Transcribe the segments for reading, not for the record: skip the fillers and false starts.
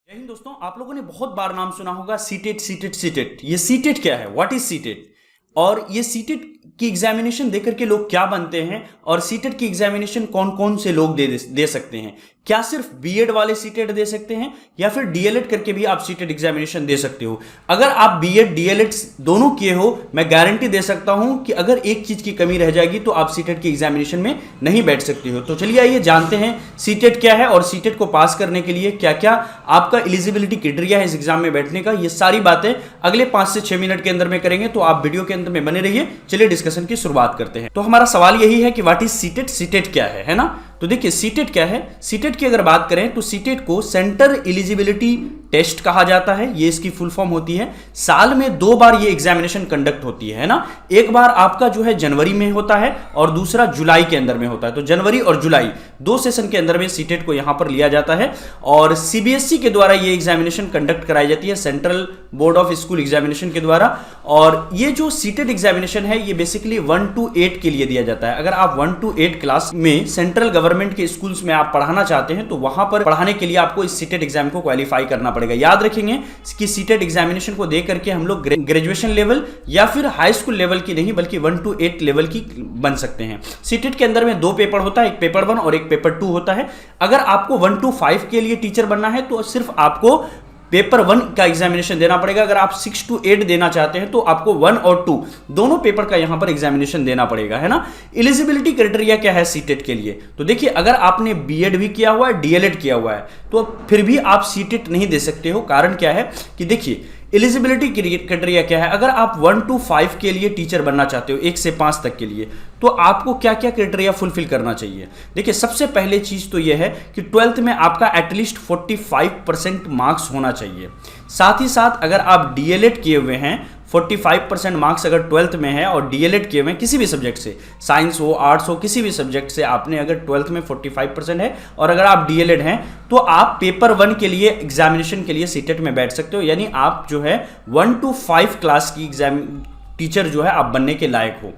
जय हिंद दोस्तों, आप लोगों ने बहुत बार नाम सुना होगा सीटेट सीटेट सीटेट। ये सीटेट क्या है? What is CTET? और ये सीटेट की एग्जामिनेशन देकर के लोग क्या बनते हैं और सीटेट की एग्जामिनेशन कौन कौन से लोग दे सकते हैं? क्या सिर्फ बीएड वाले सीटेट दे सकते हैं या फिर डीएलएड करके भी आप सीटेट एग्जामिनेशन दे सकते हो? अगर आप बीएड डीएलएड दोनों किए हो, मैं गारंटी दे सकता हूं कि अगर एक चीज की कमी रह जाएगी तो आप सीटेट की एग्जामिनेशन में नहीं बैठ सकते हो। तो चलिए आइए जानते हैं सीटेट क्या है और सीटेट को पास करने के लिए क्या क्या आपका एलिजिबिलिटी क्राइटेरिया है इस एग्जाम में बैठने का। ये सारी बातें अगले 5 से 6 मिनट के अंदर में करेंगे, तो आप वीडियो के अंदर में बने रहिए। चलिए डिस्कशन की शुरुआत करते हैं। तो हमारा सवाल यही है कि व्हाट इज सीटेट? सीटेट क्या है ना? तो देखिए सीटेट क्या है। सीटेट की अगर बात करें तो सीटेट को सेंटर एलिजिबिलिटी टेस्ट कहा जाता है। ये इसकी फुल फॉर्म होती है। साल में 2 बार ये एग्जामिनेशन कंडक्ट होती है ना। एक बार आपका जो है जनवरी में होता है और दूसरा जुलाई के अंदर में होता है। तो जनवरी और जुलाई 2 सेशन के अंदर में सीटेट को यहां पर लिया जाता है और सीबीएसई के द्वारा ये एग्जामिनेशन कंडक्ट कराई जाती है, central board of school examination के द्वारा। और ये जो सीटेट एग्जामिनेशन है ये बेसिकली 1 to 8 के लिए दिया जाता है। अगर आप 1 to 8 क्लास में सेंट्रल गवर्नमेंट के स्कूल्स में आप पढ़ाना चाहते हैं तो वहां पर पढ़ाने के लिए आपको इस सीटेट एग्जाम को क्वालिफाई करना पड़ेगा। याद रखेंगे कि सीटेट एग्जामिनेशन को दे करके हम लोग ग्रेजुएशन लेवल या फिर हाई स्कूल लेवल की नहीं बल्कि 1 to 8 लेवल की बन सकते हैं। सीटेट के अंदर में 2 पेपर होता है, एक पेपर 1 और एक पेपर 2 होता है। अगर आपको 1 to 5 के लिए टीचर बनना है तो सिर्फ आपको पेपर 1 का एग्जामिनेशन देना पड़ेगा। अगर आप 6 to 8 देना चाहते हैं तो आपको 1 और 2 दोनों पेपर का यहां पर एग्जामिनेशन देना पड़ेगा, है ना। एलिजिबिलिटी क्राइटेरिया क्या है सीटेट के लिए? तो देखिए अगर आपने बीएड भी किया हुआ है, डीएलएड किया हुआ है, तो फिर भी आप सीटेट नहीं दे सकते हो। कारण क्या है कि देखिए एलिजिबिलिटी क्राइटेरिया क्या है। अगर आप 1 to 5 के लिए टीचर बनना चाहते हो, 1 से 5 तक के लिए, तो आपको क्या क्या क्राइटेरिया फुलफिल करना चाहिए? देखिए सबसे पहले चीज तो यह है कि 12th में आपका एटलीस्ट 45% मार्क्स होना चाहिए। साथ ही साथ अगर आप डीएलएड किए हुए हैं, 45% मार्क्स अगर 12th में है और डीएलएड किए हुए हैं किसी भी सब्जेक्ट से, साइंस हो, आर्ट्स हो, किसी भी सब्जेक्ट से आपने अगर 12th में 45% है और अगर आप डीएलएड हैं तो आप पेपर 1 के लिए एग्जामिनेशन के लिए सीटेट में बैठ सकते हो। यानी आप जो है 1 to 5 क्लास की एग्जाम टीचर जो है आप बनने के लायक हो।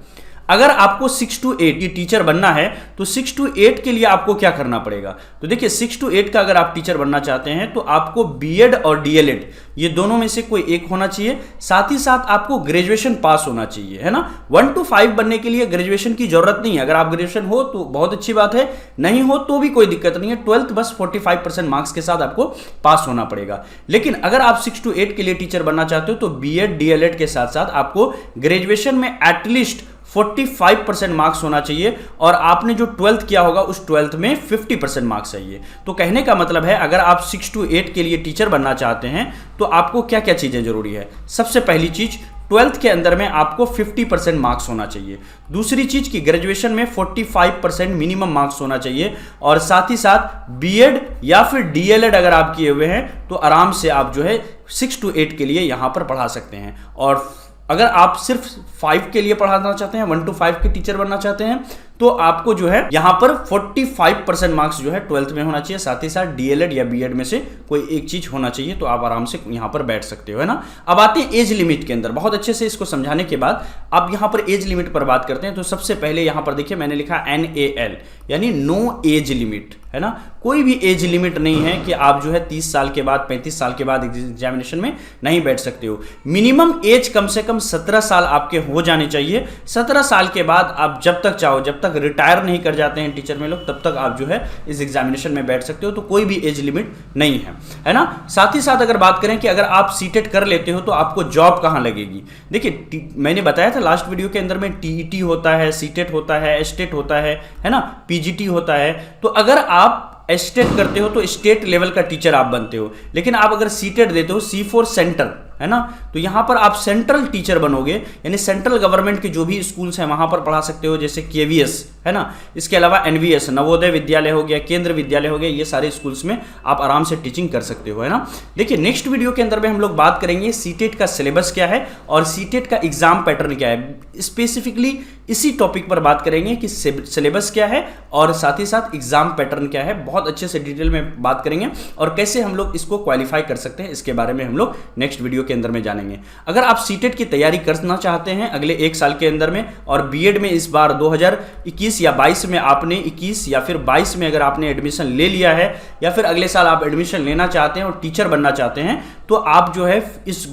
अगर आपको 6 to 8 ये टीचर बनना है तो 6 to 8 के लिए आपको क्या करना पड़ेगा? तो देखिए 6 to 8 का अगर आप टीचर बनना चाहते हैं तो आपको बीएड और डीएलएड ये दोनों में से कोई एक होना चाहिए। साथ ही साथ आपको ग्रेजुएशन पास होना चाहिए, है ना। 1 to 5 बनने के लिए ग्रेजुएशन की जरूरत नहीं है। अगर आप ग्रेजुएशन हो तो बहुत अच्छी बात है, नहीं हो तो भी कोई दिक्कत नहीं है। 12th बस 45% मार्क्स के साथ आपको पास होना पड़ेगा। लेकिन अगर आप 6 to 8 के लिए टीचर बनना चाहते हो तो बीएड डीएलएड के साथ साथ आपको ग्रेजुएशन में एटलीस्ट 45% मार्क्स होना चाहिए और आपने जो 12th किया होगा उस 12th में 50% मार्क्स चाहिए। तो कहने का मतलब है अगर आप 6 to 8 के लिए टीचर बनना चाहते हैं तो आपको क्या क्या चीजें जरूरी है? सबसे पहली चीज 12th के अंदर में आपको 50% मार्क्स होना चाहिए। दूसरी चीज की ग्रेजुएशन में 45% मिनिमम मार्क्स होना चाहिए और साथ ही साथ बीएड या फिर डीएलएड अगर आप किए हुए हैं तो आराम से आप जो है 6 to 8 के लिए यहां पर पढ़ा सकते हैं। और अगर आप सिर्फ 5 के लिए पढ़ाना चाहते हैं, 1 to 5 के टीचर बनना चाहते हैं, तो आपको जो है यहां पर 45% मार्क्स जो है 12th में होना चाहिए। साथ ही साथ डीएलएड या बीएड में से कोई एक चीज होना चाहिए, तो आप आराम से यहां पर बैठ सकते हो, है ना। अब आते हैं एज लिमिट के अंदर। बहुत अच्छे से इसको समझाने के बाद अब यहां पर एज लिमिट पर बात करते हैं। तो सबसे पहले यहां पर देखिए मैंने लिखा NAL यानी नो एज लिमिट, है ना। कोई भी एज लिमिट नहीं है कि आप जो है 30 साल के बाद 35 साल के बाद एग्जामिनेशन में नहीं बैठ सकते हो। मिनिमम एज कम से कम 17 साल आपके हो जाने चाहिए। 17 साल के बाद आप जब तक चाहो, जब तक रिटायर नहीं कर जाते हैं टीचर में लोग, तब तक आप जो है इस एग्जामिनेशन में बैठ सकते हो। तो कोई भी एज लिमिट नहीं है ना। साथ ही साथ अगर बात करें कि अगर आप सीटेट कर लेते हो तो आपको जॉब कहां लगेगी? देखिए मैंने बताया था लास्ट वीडियो के अंदर में टीईटी होता है, सीटेट होता है, एस्टेट होता है ना, पीजीटी होता है। तो अगर आप एस्टेट करते हो तो स्टेट लेवल का टीचर आप बनते हो। लेकिन आप अगर सीटेट देते हो, C4 सेंटर, है ना, तो यहां पर आप सेंट्रल टीचर बनोगे। यानी सेंट्रल गवर्नमेंट के जो भी स्कूल्स हैं वहां पर पढ़ा सकते हो, जैसे केवीएस, है ना। इसके अलावा एनवीएस नवोदय विद्यालय हो गया, केंद्र विद्यालय हो गया, ये सारे स्कूल्स में आप आराम से टीचिंग कर सकते हो, है ना। देखिए नेक्स्ट वीडियो के अंदर में हम लोग बात करेंगे सीटेट का सिलेबस क्या है और सीटेट का एग्जाम पैटर्न क्या है। स्पेसिफिकली इसी टॉपिक पर बात करेंगे कि सिलेबस क्या है और साथ ही साथ एग्जाम पैटर्न क्या है। बहुत अच्छे से डिटेल में बात करेंगे और कैसे हम लोग इसको क्वालिफाई कर सकते हैं, इसके बारे में हम लोग नेक्स्ट वीडियो के अंदर में जानेंगे। अगर आप सीटेट की तैयारी करना चाहते हैं अगले 1 साल के अंदर में, और बीएड में इस बार 2021 या 22 में आपने 21 या फिर 22 में अगर आपने एडमिशन ले लिया है, या फिर अगले साल आप एडमिशन लेना चाहते हैं और टीचर बनना चाहते हैं, तो आप जो है इस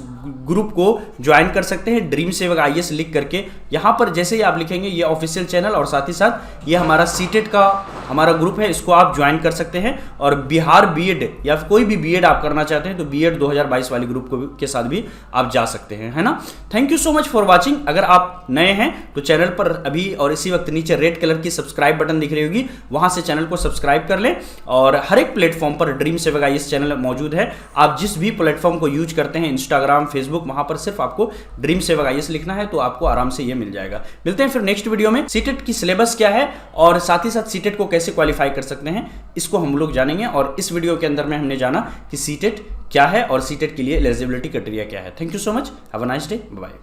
ग्रुप को ज्वाइन कर सकते हैं, ड्रीम सेवक आईएएस लिख करके। यहां पर जैसे ही आप लिखेंगे ये ऑफिशियल चैनल और साथ ही साथ ये हमारा सीटेट का हमारा ग्रुप है, इसको आप ज्वाइन कर सकते हैं। और बिहार बीएड या कोई भी बीएड आप करना चाहते हैं तो बीएड 2022 वाले ग्रुप को के साथ भी आप जा सकते हैं, है ना। Thank you so much for watching. अगर आप नए हैं तो चैनल पर अभी और इसी वक्त नीचे रेड कलर की सब्सक्राइब बटन दिख रही होगी, वहां से चैनल को सब्सक्राइब कर लें। और हर एक प्लेटफॉर्म पर ड्रीम सेवक आईएएस चैनल मौजूद है। आप जिस भी प्लेटफॉर्म को यूज करते हैं, इंस्टाग्राम, फेसबुक, वहां पर सिर्फ आपको ड्रीम सेवक आईएएस लिखना है तो आपको आराम से ये मिल जाएगा। मिलते हैं फिर नेक्स्ट वीडियो में। सीटेट की सिलेबस क्या है और साथ ही साथ सीटेट को कैसे क्वालिफाई कर सकते हैं, इसको हम लोग जानेंगे। और इस वीडियो के अंदर में हमने जाना कि सीटेट क्या है और सीटेट के लिए एलिजिबिलिटी क्राइटेरिया क्या है। Thank you so much, have a nice day, bye.